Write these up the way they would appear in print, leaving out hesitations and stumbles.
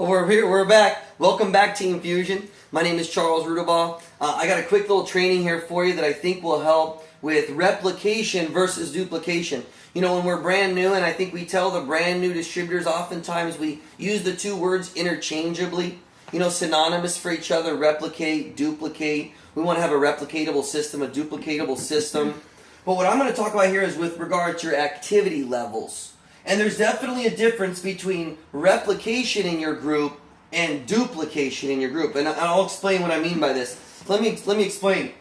Well, we're here. We're back. Welcome back, Team Fusion. My name is Charles Rudibaugh. I got a quick little training here for you that I think will help with replication versus duplication. You know, when we're brand new, and I think we tell the brand new distributors, oftentimes we use the two words interchangeably. You know, synonymous for each other, replicate, duplicate. We want to have a replicatable system, a duplicatable system. But what I'm going to talk about here is with regard to your activity levels. And there's definitely a difference between replication in your group and duplication in your group. And I'll explain what I mean by this. Let me explain.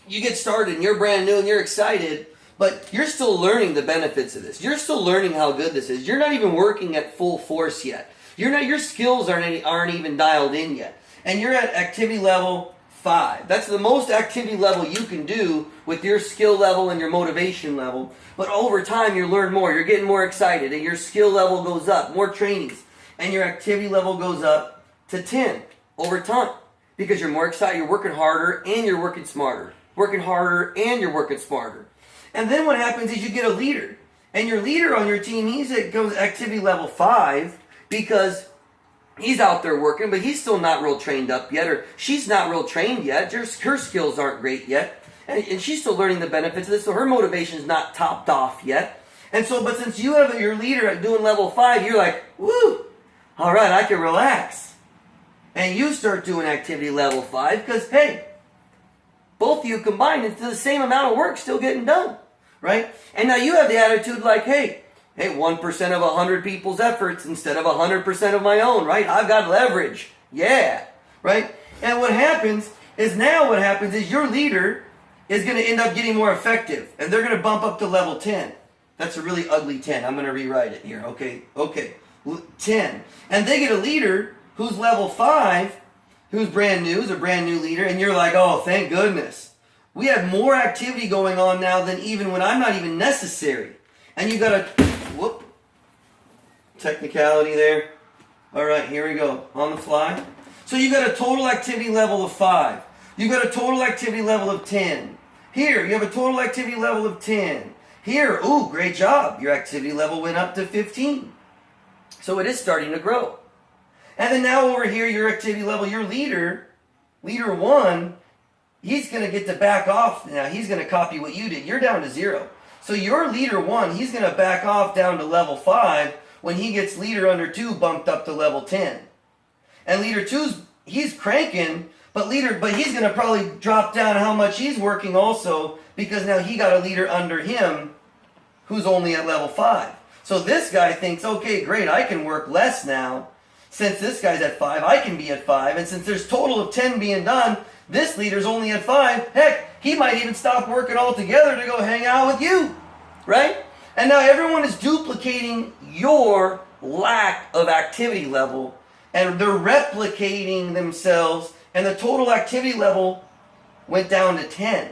You get started and you're brand new and you're excited, but you're still learning the benefits of this. You're still learning how good this is. You're not even working at full force yet. Your skills aren't even dialed in yet. And you're at activity level 5. That's the most activity level you can do with your skill level and your motivation level. But over time, you learn more. You're getting more excited, and your skill level goes up. More trainings, and your activity level goes up to 10 over time because you're more excited. You're working harder, and you're working smarter. Working harder, and you're working smarter. And then what happens is you get a leader, and your leader on your team, goes activity level 5 because he's out there working, but he's still not real trained up yet, or she's not real trained yet. Her skills aren't great yet. And she's still learning the benefits of this, so her motivation is not topped off yet. And so, but since you have your leader at doing level 5, you're like, woo, all right, I can relax. And you start doing activity level 5 because, hey, both of you combined into the same amount of work still getting done, right? And now you have the attitude like, hey, 1% of 100 people's efforts instead of 100% of my own, right? I've got leverage. Yeah, right? And what happens is your leader is going to end up getting more effective, and they're going to bump up to level 10. That's a really ugly 10. I'm going to rewrite it here. Okay. 10. And they get a leader who's level 5, who's brand new, is a brand new leader, and you're like, oh, thank goodness. We have more activity going on now than even when I'm not even necessary. And you got a technicality there. All right, here we go. On the fly. So you got a total activity level of 5. You got a total activity level of 10. Here, you have a total activity level of 10. Here, ooh, great job. Your activity level went up to 15. So it is starting to grow. And then now over here, your activity level, your leader 1, he's going to get to back off. Now, he's going to copy what you did. You're down to 0. So your leader 1, he's going to back off down to level 5 when he gets leader under 2 bumped up to level 10. And leader 2's, he's cranking, but he's going to probably drop down how much he's working also because now he got a leader under him who's only at level 5. So this guy thinks, okay, great, I can work less now. Since this guy's at 5, I can be at 5. And since there's total of 10 being done, this leader's only at 5. Heck, he might even stop working altogether to go hang out with you, right? And now everyone is duplicating your lack of activity level, and they're replicating themselves, and the total activity level went down to 10.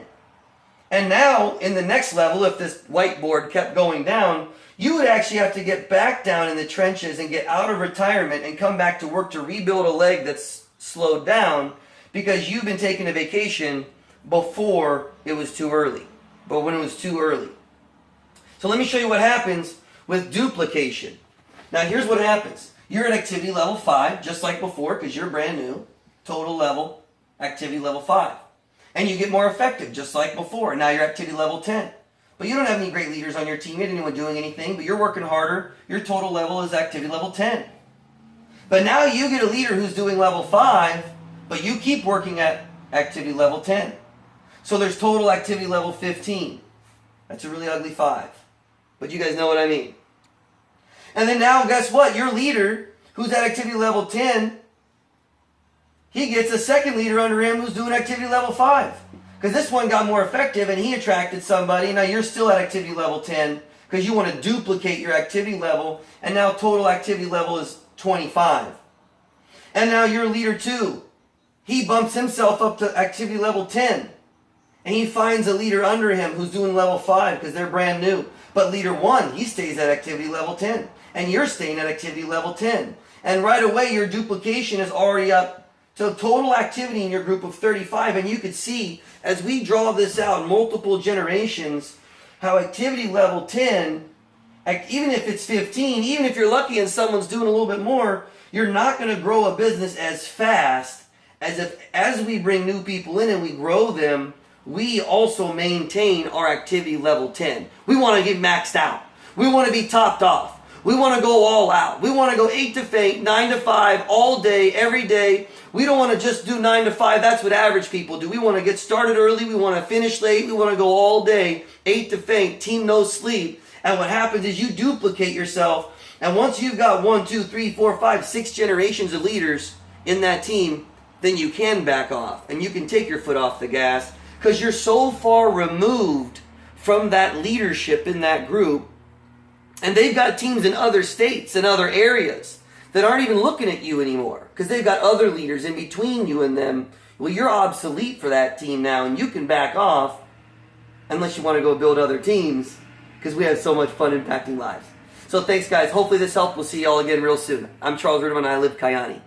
And now, in the next level, if this whiteboard kept going down, you would actually have to get back down in the trenches and get out of retirement and come back to work to rebuild a leg that's slowed down because you've been taking a vacation before it was too early, but when it was too early. So let me show you what happens with duplication. Now here's what happens. You're at activity level 5, just like before, because you're brand new. Total level, activity level 5. And you get more effective, just like before. Now you're activity level 10. But you don't have any great leaders on your team. You don't anyone doing anything, but you're working harder. Your total level is activity level 10. But now you get a leader who's doing level 5, but you keep working at activity level 10. So there's total activity level 15. That's a really ugly 5. But you guys know what I mean. And then now, guess what? Your leader, who's at activity level 10, he gets a second leader under him who's doing activity level 5. Because this one got more effective and he attracted somebody. Now you're still at activity level 10 because you want to duplicate your activity level. And now total activity level is 25. And now your leader 2, he bumps himself up to activity level 10. And he finds a leader under him who's doing level 5 because they're brand new. But leader 1, he stays at activity level 10. And you're staying at activity level 10. And right away, your duplication is already up to total activity in your group of 35. And you could see, as we draw this out multiple generations, how activity level 10 even if it's 15, even if you're lucky and someone's doing a little bit more, you're not going to grow a business as fast as we bring new people in and we grow them, we also maintain our activity level 10. We want to get maxed out. We want to be topped off. We want to go all out. We want to go 8 to 8, 9 to 5, all day, every day. We don't want to just do 9 to 5. That's what average people do. We want to get started early. We want to finish late. We want to go all day, 8 to 8, team no sleep. And what happens is you duplicate yourself. And once you've got 1, 2, 3, 4, 5, 6 generations of leaders in that team, then you can back off. And you can take your foot off the gas because you're so far removed from that leadership in that group. And they've got teams in other states and other areas that aren't even looking at you anymore because they've got other leaders in between you and them. Well, you're obsolete for that team now, and you can back off unless you want to go build other teams because we have so much fun impacting lives. So thanks, guys. Hopefully this helped. We'll see you all again real soon. I'm Charles Rudibaugh, and I live Kyani.